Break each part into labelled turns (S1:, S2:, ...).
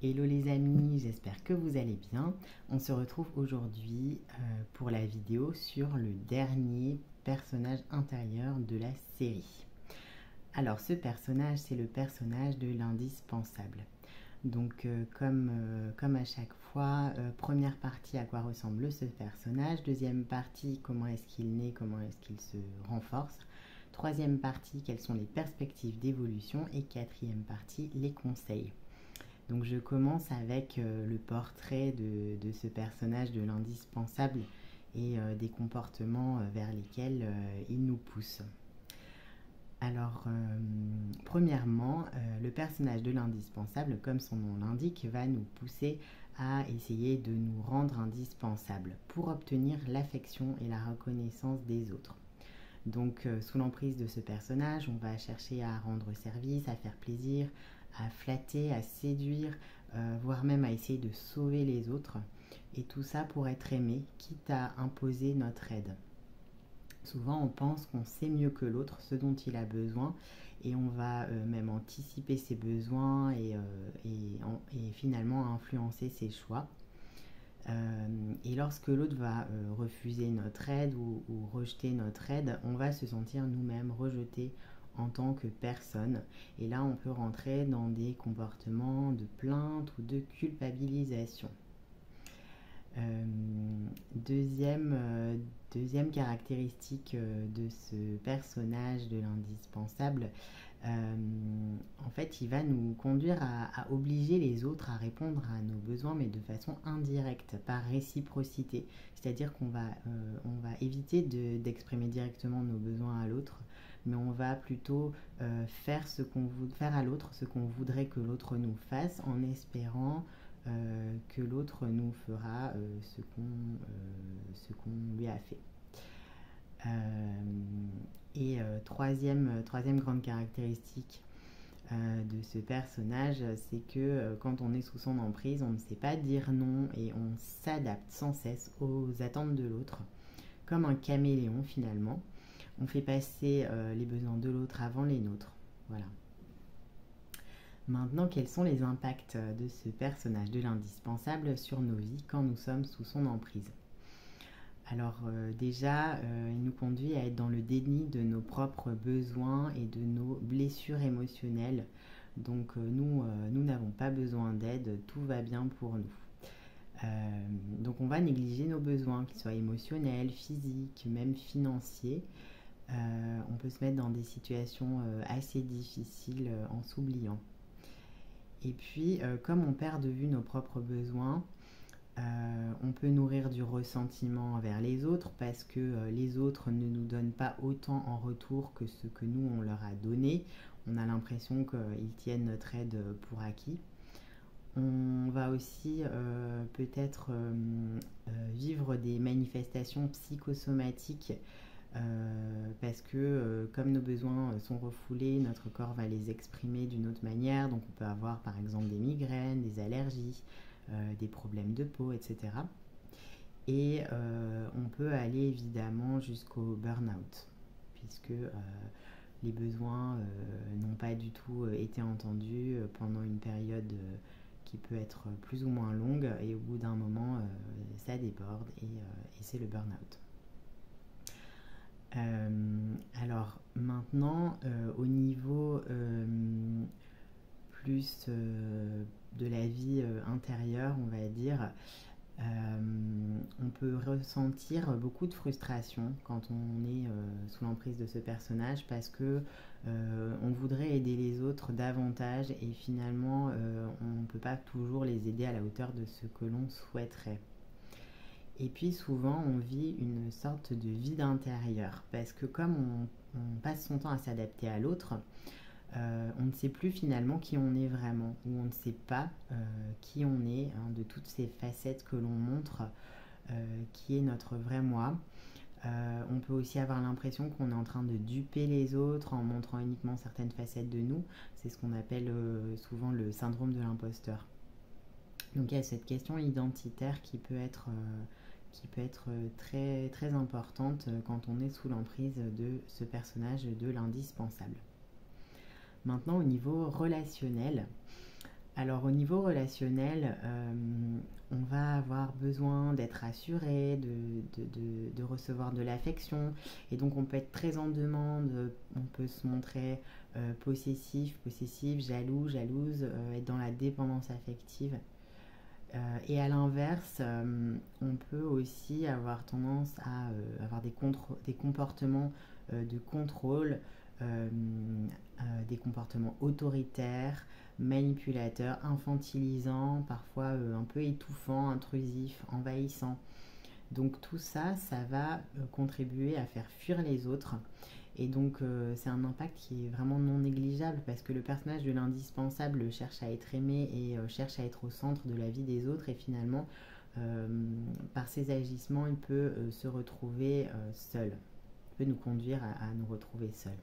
S1: Hello les amis, j'espère que vous allez bien. On se retrouve aujourd'hui pour la vidéo sur le dernier personnage intérieur de la série. Alors ce personnage, c'est le personnage de l'indispensable. Donc comme à chaque fois, première partie, à quoi ressemble ce personnage. Deuxième partie, comment est-ce qu'il naît, comment est-ce qu'il se renforce. Troisième partie, quelles sont les perspectives d'évolution. Et quatrième partie, les conseils. Donc je commence avec le portrait de ce personnage de l'indispensable et des comportements vers lesquels il nous pousse. Alors, premièrement, le personnage de l'indispensable, comme son nom l'indique, va nous pousser à essayer de nous rendre indispensables pour obtenir l'affection et la reconnaissance des autres. Donc, sous l'emprise de ce personnage, on va chercher à rendre service, à faire plaisir, à flatter, à séduire, voire même à essayer de sauver les autres. Et tout ça pour être aimé, quitte à imposer notre aide. Souvent, on pense qu'on sait mieux que l'autre ce dont il a besoin et on va même anticiper ses besoins et finalement influencer ses choix. Et lorsque l'autre va refuser notre aide ou rejeter notre aide, on va se sentir nous-mêmes rejetés en tant que personne. Et là, on peut rentrer dans des comportements de plainte ou de culpabilisation. Deuxième caractéristique de ce personnage de l'indispensable, en fait, il va nous conduire à obliger les autres à répondre à nos besoins, mais de façon indirecte, par réciprocité. C'est-à-dire qu'on va éviter d'exprimer directement nos besoins à l'autre, mais on va plutôt faire à l'autre ce qu'on voudrait que l'autre nous fasse, en espérant que l'autre nous fera ce qu'on lui a fait. Troisième grande caractéristique de ce personnage, c'est que quand on est sous son emprise, on ne sait pas dire non et on s'adapte sans cesse aux attentes de l'autre, comme un caméléon finalement. On fait passer les besoins de l'autre avant les nôtres. Voilà. Maintenant, quels sont les impacts de ce personnage de l'indispensable sur nos vies quand nous sommes sous son emprise? Alors déjà, il nous conduit à être dans le déni de nos propres besoins et de nos blessures émotionnelles. Donc nous n'avons pas besoin d'aide, tout va bien pour nous. Donc on va négliger nos besoins, qu'ils soient émotionnels, physiques, même financiers. On peut se mettre dans des situations assez difficiles en s'oubliant. Et puis, comme on perd de vue nos propres besoins, on peut nourrir du ressentiment envers les autres parce que les autres ne nous donnent pas autant en retour que ce que nous, on leur a donné. On a l'impression qu'ils tiennent notre aide pour acquis. On va aussi peut-être vivre des manifestations psychosomatiques parce que comme nos besoins sont refoulés, notre corps va les exprimer d'une autre manière. Donc on peut avoir par exemple des migraines, des allergies, des problèmes de peau, etc. Et on peut aller évidemment jusqu'au burn-out, puisque les besoins n'ont pas du tout été entendus pendant une période qui peut être plus ou moins longue, et au bout d'un moment, ça déborde et c'est le burn-out. Alors maintenant, au niveau plus de la vie intérieure, on va dire, on peut ressentir beaucoup de frustration quand on est sous l'emprise de ce personnage parce que on voudrait aider les autres davantage et finalement on ne peut pas toujours les aider à la hauteur de ce que l'on souhaiterait. Et puis souvent on vit une sorte de vide intérieur parce que comme on passe son temps à s'adapter à l'autre, on ne sait plus finalement qui on est vraiment, ou on ne sait pas qui on est, hein, de toutes ces facettes que l'on montre, qui est notre vrai moi. On peut aussi avoir l'impression qu'on est en train de duper les autres en montrant uniquement certaines facettes de nous. C'est ce qu'on appelle souvent le syndrome de l'imposteur. Donc il y a cette question identitaire qui peut être très, très importante quand on est sous l'emprise de ce personnage de l'indispensable. Maintenant, au niveau relationnel, Alors au niveau relationnel, on va avoir besoin d'être assuré, de recevoir de l'affection. Et donc on peut être très en demande, on peut se montrer possessif, possessive, jaloux, jalouse, être dans la dépendance affective. Et à l'inverse, on peut aussi avoir tendance à avoir des comportements de contrôle, euh, des comportements autoritaires, manipulateurs, infantilisants, parfois un peu étouffants, intrusifs, envahissants. Donc tout ça, ça va contribuer à faire fuir les autres. Et donc c'est un impact qui est vraiment non négligeable parce que le personnage de l'indispensable cherche à être aimé et cherche à être au centre de la vie des autres et finalement euh, par ses agissements il peut se retrouver seul, il peut nous conduire à nous retrouver seul.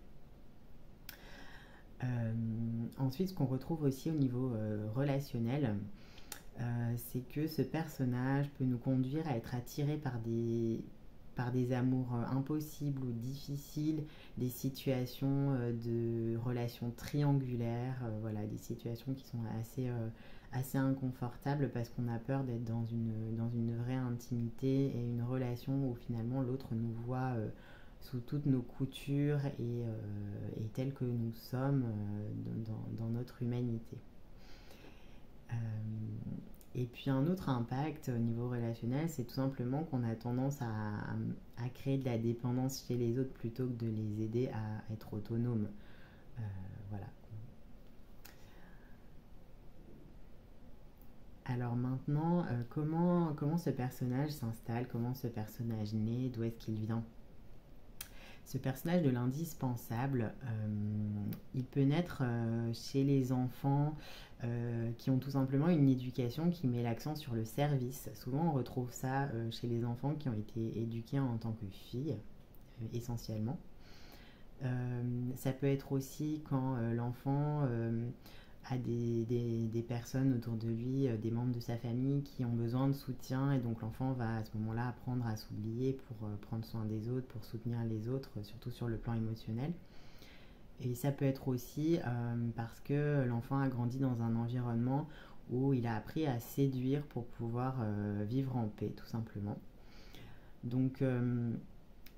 S1: Ensuite, ce qu'on retrouve aussi au niveau relationnel, c'est que ce personnage peut nous conduire à être attiré par des amours impossibles ou difficiles, des situations de relations triangulaires, voilà, des situations qui sont assez inconfortables parce qu'on a peur d'être dans une vraie intimité et une relation où finalement l'autre nous voit sous toutes nos coutures et tels que nous sommes dans notre humanité. Euh, et puis un autre impact au niveau relationnel, c'est tout simplement qu'on a tendance à créer de la dépendance chez les autres plutôt que de les aider à être autonomes. Voilà. Alors maintenant, comment ce personnage s'installe, comment ce personnage naît, d'où est-ce qu'il vient? Ce personnage de l'indispensable, il peut naître chez les enfants qui ont tout simplement une éducation qui met l'accent sur le service. Souvent on retrouve ça chez les enfants qui ont été éduqués en tant que filles, essentiellement. Ça peut être aussi quand l'enfant a des personnes autour de lui, des membres de sa famille qui ont besoin de soutien et donc l'enfant va à ce moment-là apprendre à s'oublier pour prendre soin des autres, pour soutenir les autres, surtout sur le plan émotionnel. Et ça peut être aussi parce que l'enfant a grandi dans un environnement où il a appris à séduire pour pouvoir vivre en paix, tout simplement. Donc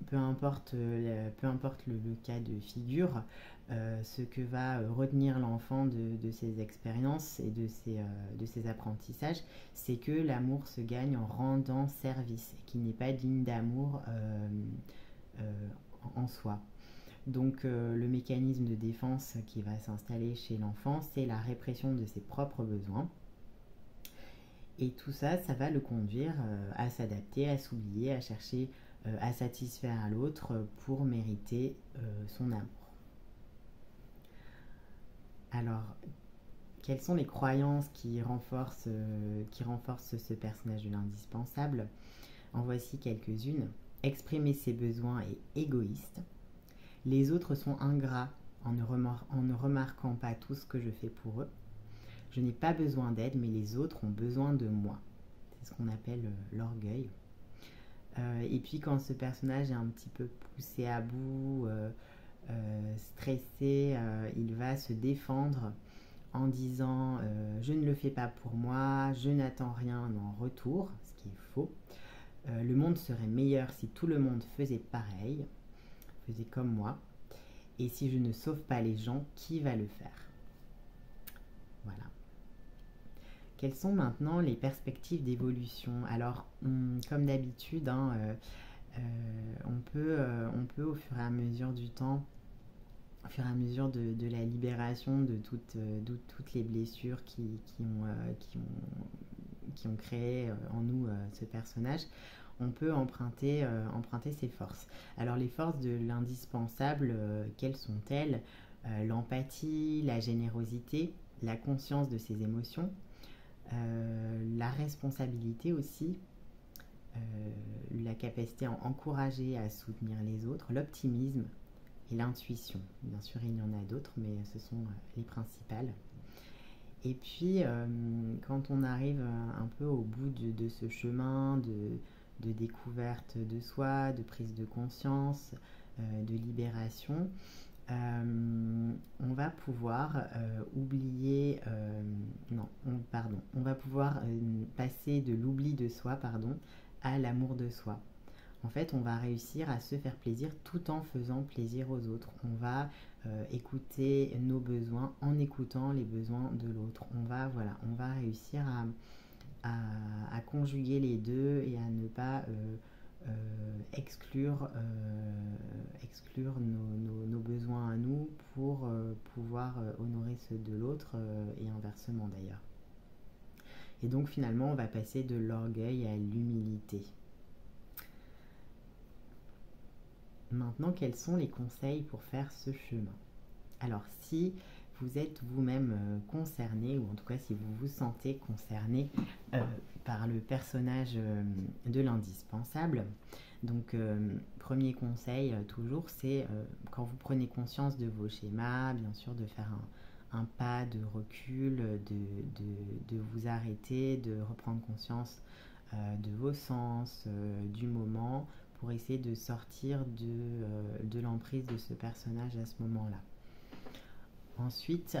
S1: peu importe le cas de figure, ce que va retenir l'enfant de ses expériences et de ses apprentissages, c'est que l'amour se gagne en rendant service et qu'il n'est pas digne d'amour en soi. Donc le mécanisme de défense qui va s'installer chez l'enfant, c'est la répression de ses propres besoins. Et tout ça, ça va le conduire à s'adapter, à s'oublier, à chercher à satisfaire l'autre pour mériter son amour. Alors, quelles sont les croyances qui renforcent ce personnage de l'indispensable? En voici quelques-unes. Exprimer ses besoins est égoïste. Les autres sont ingrats en ne remarquant pas tout ce que je fais pour eux. Je n'ai pas besoin d'aide, mais les autres ont besoin de moi. C'est ce qu'on appelle l'orgueil. Et puis quand ce personnage est un petit peu poussé à bout, stressé, il va se défendre en disant je ne le fais pas pour moi, je n'attends rien en retour, ce qui est faux. Le monde serait meilleur si tout le monde faisait pareil, faisait comme moi. Et si je ne sauve pas les gens, qui va le faire? Voilà. Quelles sont maintenant les perspectives d'évolution? Alors, comme d'habitude, hein, on peut au fur et à mesure du temps, au fur et à mesure de la libération de toutes les blessures qui ont créé en nous ce personnage, on peut emprunter ses forces. Alors les forces de l'indispensable, quelles sont-elles? L'empathie, la générosité, la conscience de ses émotions, la responsabilité aussi, la capacité à encourager, à soutenir les autres, l'optimisme et l'intuition. Bien sûr, il y en a d'autres, mais ce sont les principales. Et puis, quand on arrive un peu au bout de ce chemin de découverte de soi, de prise de conscience, de libération, on va pouvoir oublier, non, on va pouvoir passer de l'oubli de soi, à l'amour de soi. En fait, on va réussir à se faire plaisir tout en faisant plaisir aux autres. On va écouter nos besoins en écoutant les besoins de l'autre. On va réussir à conjuguer les deux et à ne pas exclure nos besoins à nous pour pouvoir honorer ceux de l'autre et inversement d'ailleurs. Et donc finalement, on va passer de l'orgueil à l'humilité. Maintenant, quels sont les conseils pour faire ce chemin? Alors, si vous êtes vous-même concerné, ou en tout cas si vous vous sentez concerné par le personnage de l'indispensable, donc premier conseil toujours, c'est quand vous prenez conscience de vos schémas, bien sûr de faire un pas de recul, de vous arrêter, de reprendre conscience de vos sens, du moment, pour essayer de sortir de l'emprise de ce personnage à ce moment-là. Ensuite,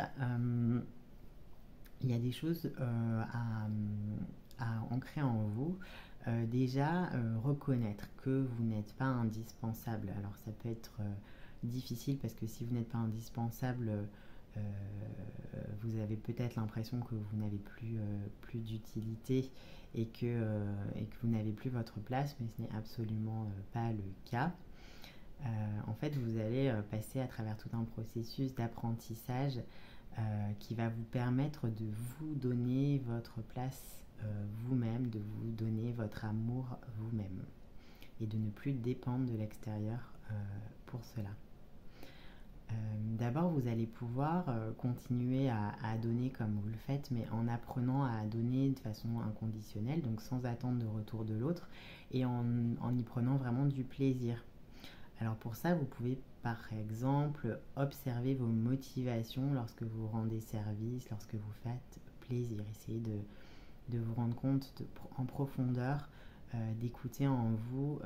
S1: il y a des choses à ancrer en vous. Déjà, reconnaître que vous n'êtes pas indispensable. Alors ça peut être difficile parce que si vous n'êtes pas indispensable, vous avez peut-être l'impression que vous n'avez plus d'utilité et que vous n'avez plus votre place, mais ce n'est absolument pas le cas. En fait, vous allez passer à travers tout un processus d'apprentissage qui va vous permettre de vous donner votre place vous-même, de vous donner votre amour vous-même et de ne plus dépendre de l'extérieur pour cela. D'abord, vous allez pouvoir continuer à donner comme vous le faites, mais en apprenant à donner de façon inconditionnelle, donc sans attendre de retour de l'autre, et en y prenant vraiment du plaisir. Alors pour ça, vous pouvez par exemple observer vos motivations lorsque vous rendez service, lorsque vous faites plaisir. Essayez de vous rendre compte en profondeur, d'écouter en vous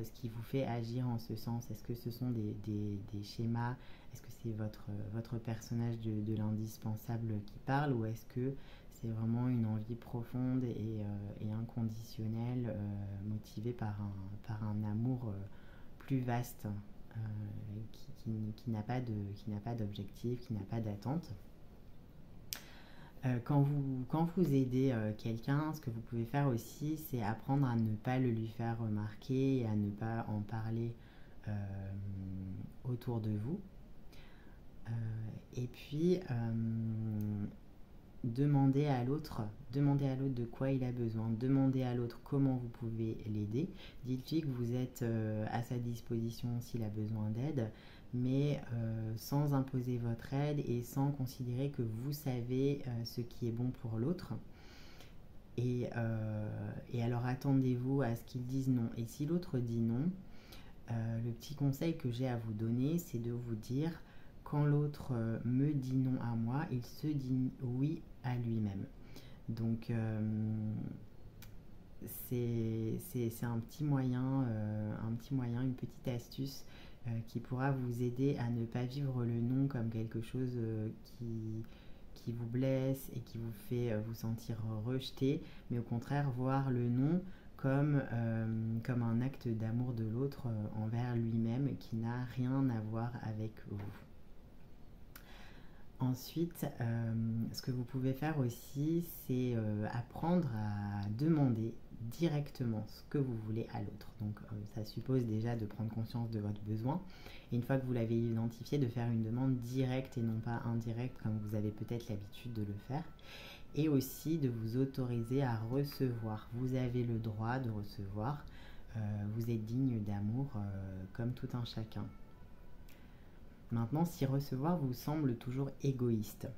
S1: ce qui vous fait agir en ce sens. Est-ce que ce sont des schémas? Est-ce que c'est votre personnage de l'indispensable qui parle, ou est-ce que c'est vraiment une envie profonde et inconditionnelle, motivée par un amour plus vaste, qui n'a pas d'objectif, qui n'a pas d'attente? Quand vous aidez quelqu'un, ce que vous pouvez faire aussi, c'est apprendre à ne pas le lui faire remarquer et à ne pas en parler autour de vous. Et puis, demandez à l'autre de quoi il a besoin, demandez à l'autre comment vous pouvez l'aider. Dites-lui que vous êtes à sa disposition s'il a besoin d'aide, mais sans imposer votre aide et sans considérer que vous savez ce qui est bon pour l'autre. Et alors attendez-vous à ce qu'il dise non. Et si l'autre dit non, le petit conseil que j'ai à vous donner, c'est de vous dire: quand l'autre me dit non à moi, il se dit oui à lui-même. Donc c'est un petit moyen, une petite astuce qui pourra vous aider à ne pas vivre le non comme quelque chose qui vous blesse et qui vous fait vous sentir rejeté, mais au contraire voir le non comme un acte d'amour de l'autre envers lui-même, qui n'a rien à voir avec vous. Ensuite, ce que vous pouvez faire aussi, c'est apprendre à demander directement ce que vous voulez à l'autre. Donc ça suppose déjà de prendre conscience de votre besoin, et une fois que vous l'avez identifié, de faire une demande directe et non pas indirecte comme vous avez peut-être l'habitude de le faire, et aussi de vous autoriser à recevoir. Vous avez le droit de recevoir, vous êtes digne d'amour comme tout un chacun. Maintenant, si recevoir vous semble toujours égoïste,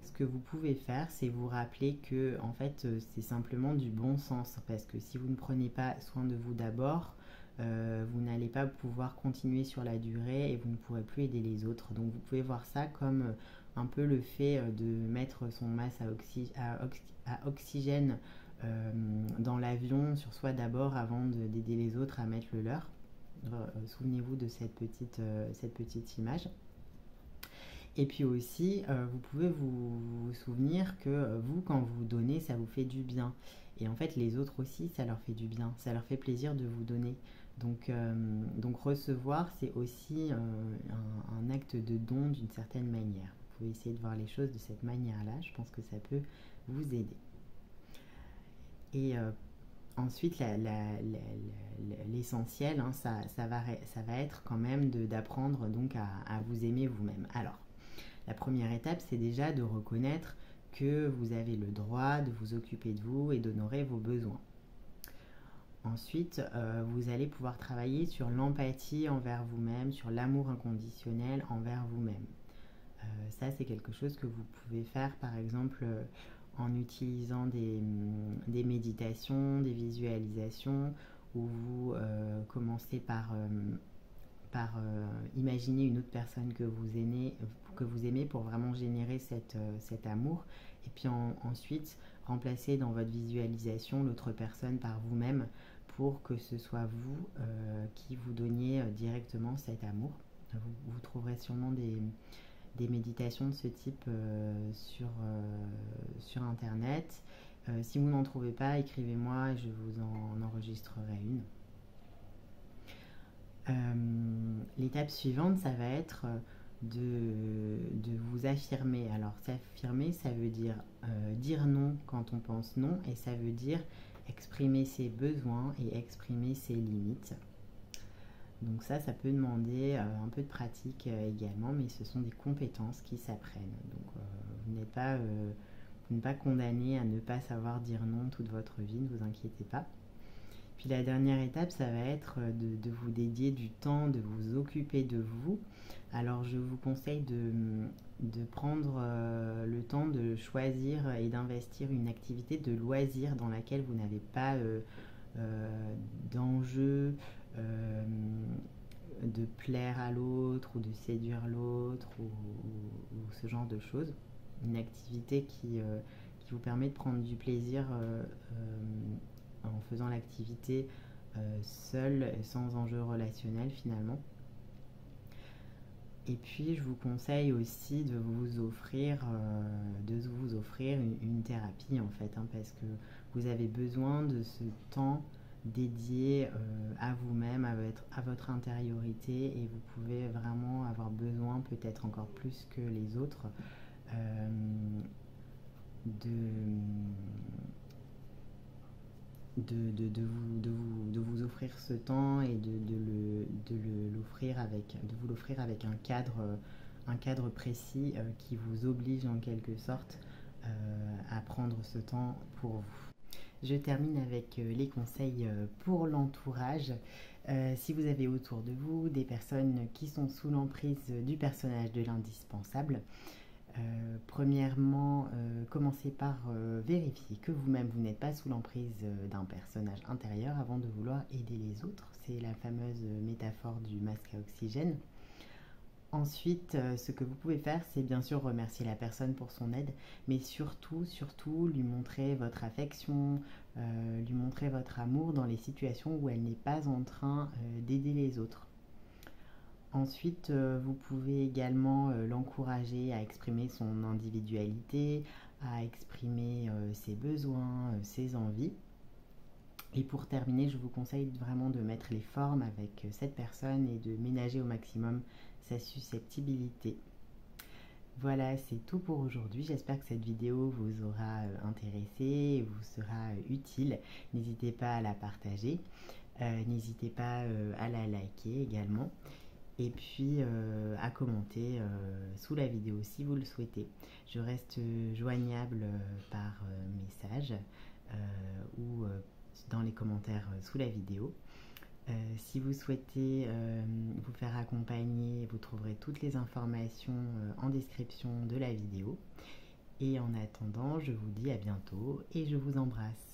S1: ce que vous pouvez faire, c'est vous rappeler que en fait, c'est simplement du bon sens, parce que si vous ne prenez pas soin de vous d'abord, vous n'allez pas pouvoir continuer sur la durée et vous ne pourrez plus aider les autres. Donc vous pouvez voir ça comme un peu le fait de mettre son masque à oxygène dans l'avion sur soi d'abord avant d'aider les autres à mettre le leur. Souvenez-vous de cette petite image. Et puis aussi, vous pouvez vous souvenir que vous, quand vous donnez, ça vous fait du bien. Et en fait, les autres aussi, ça leur fait du bien. Ça leur fait plaisir de vous donner. Donc recevoir, c'est aussi un acte de don d'une certaine manière. Vous pouvez essayer de voir les choses de cette manière-là. Je pense que ça peut vous aider. Et ensuite, l'essentiel, hein, ça va être quand même d'apprendre donc à vous aimer vous-même. Alors, la première étape, c'est déjà de reconnaître que vous avez le droit de vous occuper de vous et d'honorer vos besoins. Ensuite, vous allez pouvoir travailler sur l'empathie envers vous-même, sur l'amour inconditionnel envers vous-même. Ça, c'est quelque chose que vous pouvez faire, par exemple, en utilisant des méditations, des visualisations, où vous commencez par imaginer une autre personne que vous aimez pour vraiment générer cet amour. Et puis ensuite, remplacer dans votre visualisation l'autre personne par vous-même pour que ce soit vous qui vous donniez directement cet amour. Vous trouverez sûrement des méditations de ce type sur Internet. Si vous n'en trouvez pas, écrivez-moi et je vous en enregistrerai une. L'étape suivante, ça va être de vous affirmer. Alors s'affirmer, ça veut dire non quand on pense non, et ça veut dire exprimer ses besoins et exprimer ses limites. Donc ça peut demander un peu de pratique également, mais ce sont des compétences qui s'apprennent. Donc vous n'êtes pas condamné à ne pas savoir dire non toute votre vie, ne vous inquiétez pas. Puis la dernière étape, ça va être de vous dédier du temps, de vous occuper de vous. Alors je vous conseille de prendre le temps de choisir et d'investir une activité de loisir dans laquelle vous n'avez pas d'enjeu de plaire à l'autre ou de séduire l'autre ou ce genre de choses. Une activité qui vous permet de prendre du plaisir en faisant l'activité seule, sans enjeu relationnel finalement. Et puis je vous conseille aussi de vous offrir une thérapie en fait, hein, parce que vous avez besoin de ce temps dédié à vous-même, à votre intériorité, et vous pouvez vraiment avoir besoin, peut-être encore plus que les autres, de vous offrir ce temps et de vous l'offrir avec un cadre précis qui vous oblige en quelque sorte à prendre ce temps pour vous. Je termine avec les conseils pour l'entourage. Si vous avez autour de vous des personnes qui sont sous l'emprise du personnage de l'indispensable, premièrement, commencez par vérifier que vous-même vous n'êtes pas sous l'emprise d'un personnage intérieur avant de vouloir aider les autres. C'est la fameuse métaphore du masque à oxygène. Ensuite, ce que vous pouvez faire, c'est bien sûr remercier la personne pour son aide, mais surtout lui montrer votre affection, lui montrer votre amour dans les situations où elle n'est pas en train d'aider les autres. Ensuite, vous pouvez également l'encourager à exprimer son individualité, à exprimer ses besoins, ses envies. Et pour terminer, je vous conseille vraiment de mettre les formes avec cette personne et de ménager au maximum sa susceptibilité. Voilà, c'est tout pour aujourd'hui. J'espère que cette vidéo vous aura intéressé et vous sera utile. N'hésitez pas à la partager, n'hésitez pas à la liker également. Et puis à commenter sous la vidéo si vous le souhaitez. Je reste joignable par message ou dans les commentaires sous la vidéo. Si vous souhaitez vous faire accompagner, vous trouverez toutes les informations en description de la vidéo. Et en attendant, je vous dis à bientôt et je vous embrasse.